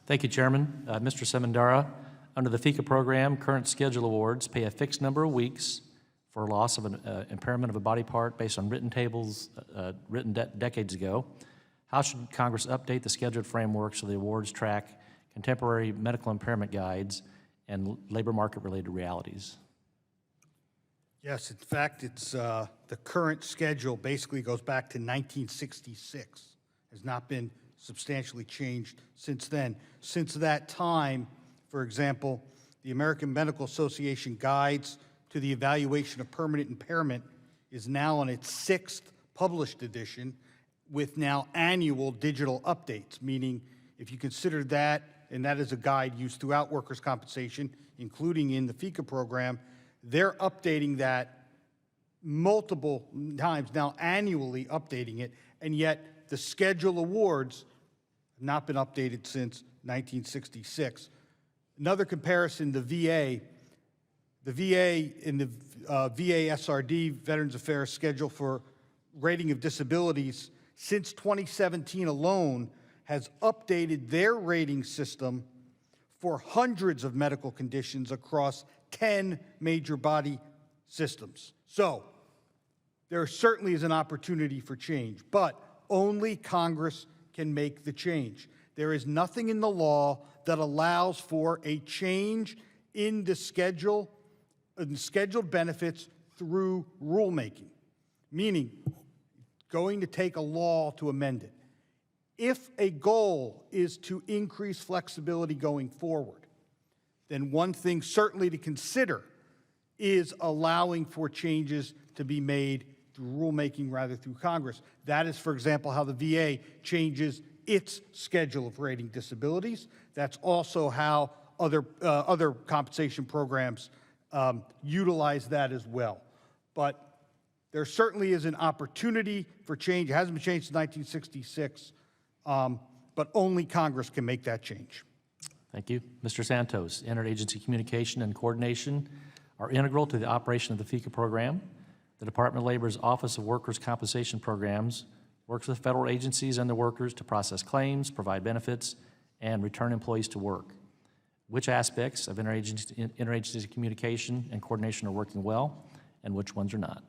Thank you, Chairman. Mr. Semendara, under the FICA program, current schedule awards pay a fixed number of weeks for loss of an impairment of a body part based on written tables written decades ago. How should Congress update the scheduled framework so the awards track contemporary medical impairment guides and labor market-related realities? Yes, in fact, it's the current schedule basically goes back to 1966. Has not been substantially changed since then. Since that time, for example, the American Medical Association Guides to the Evaluation of Permanent Impairment is now on its 6th published edition with now annual digital updates, meaning if you consider that, and that is a guide used throughout workers' compensation, including in the FICA program, they're updating that multiple times now, annually updating it, and yet the schedule awards have not been updated since 1966. Another comparison, the VA in the VA SRD, Veterans Affairs Schedule for Rating of Disabilities, since 2017 alone, has updated their rating system for hundreds of medical conditions across 10 major body systems. So there certainly is an opportunity for change, but only Congress can make the change. There is nothing in the law that allows for a change in the schedule, in scheduled benefits through rulemaking, meaning going to take a law to amend it. If a goal is to increase flexibility going forward, then one thing certainly to consider is allowing for changes to be made through rulemaking rather through Congress. That is, for example, how the VA changes its schedule of rating disabilities. That's also how other compensation programs utilize that as well. But there certainly is an opportunity for change. It hasn't been changed since 1966, but only Congress can make that change. Thank you. Mr. Santos, interagency communication and coordination are integral to the operation of the FICA program. The Department of Labor's Office of Workers' Compensation Programs works with federal agencies and the workers to process claims, provide benefits, and return employees to work. Which aspects of interagency communication and coordination are working well, and which ones are not?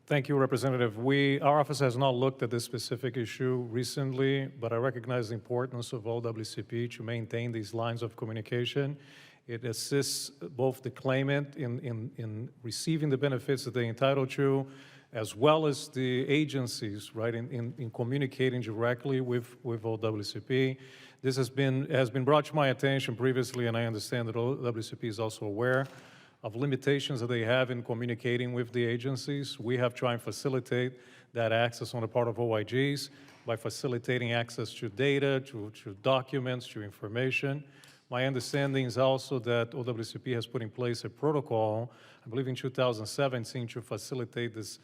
Thank you, Representative. Our office has not looked at this specific issue recently, but I recognize the importance of OWCP to maintain these lines of communication. It assists both the claimant in receiving the benefits that they're entitled to, as well as the agencies, right, in communicating directly with OWCP. This has been brought to my attention previously, and I understand that OWCP is also aware of limitations that they have in communicating with the agencies. We have tried to facilitate that access on the part of OIGs by facilitating access to data, to documents, to information. My understanding is also that OWCP has put in place a protocol, I believe in 2017, to facilitate this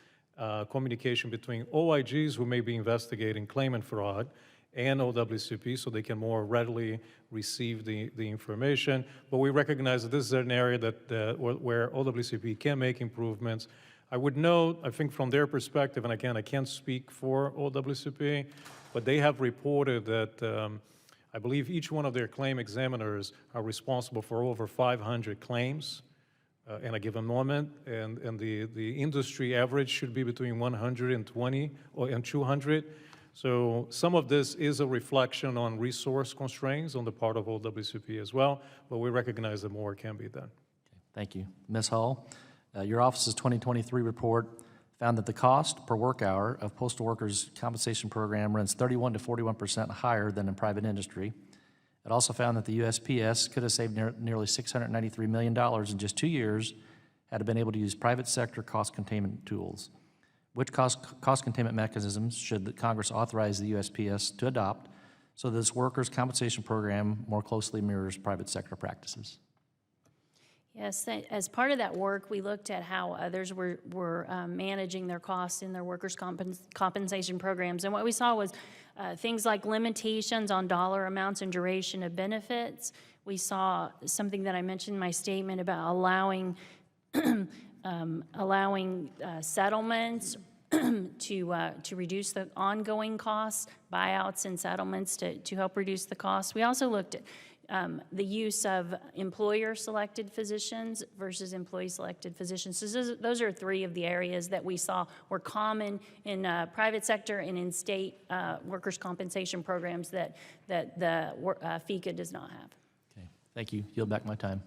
communication between OIGs who may be investigating claimant fraud and OWCP so they can more readily receive the information. But we recognize that this is an area where OWCP can make improvements. I would note, I think from their perspective, and again, I can't speak for OWCP, but they have reported that I believe each one of their claim examiners are responsible for over 500 claims in a given moment, and the industry average should be between 120 and 200. So some of this is a reflection on resource constraints on the part of OWCP as well, but we recognize that more can be done. Okay, thank you. Ms. Hull, your office's 2023 report found that the cost per work hour of postal workers' compensation program runs 31 to 41% higher than in private industry. It also found that the USPS could have saved nearly $693 million in just 2 years had it been able to use private sector cost containment tools. Which cost containment mechanisms should the Congress authorize the USPS to adopt so that this workers' compensation program more closely mirrors private sector practices? Yes, as part of that work, we looked at how others were managing their costs in their workers' compensation programs. And what we saw was things like limitations on dollar amounts and duration of benefits. We saw something that I mentioned in my statement about allowing settlements to reduce the ongoing costs, buyouts and settlements to help reduce the costs. We also looked at the use of employer-selected physicians versus employee-selected physicians. So those are three of the areas that we saw were common in private sector and in state workers' compensation programs that the FICA does not have. Okay, thank you. Yield back my time.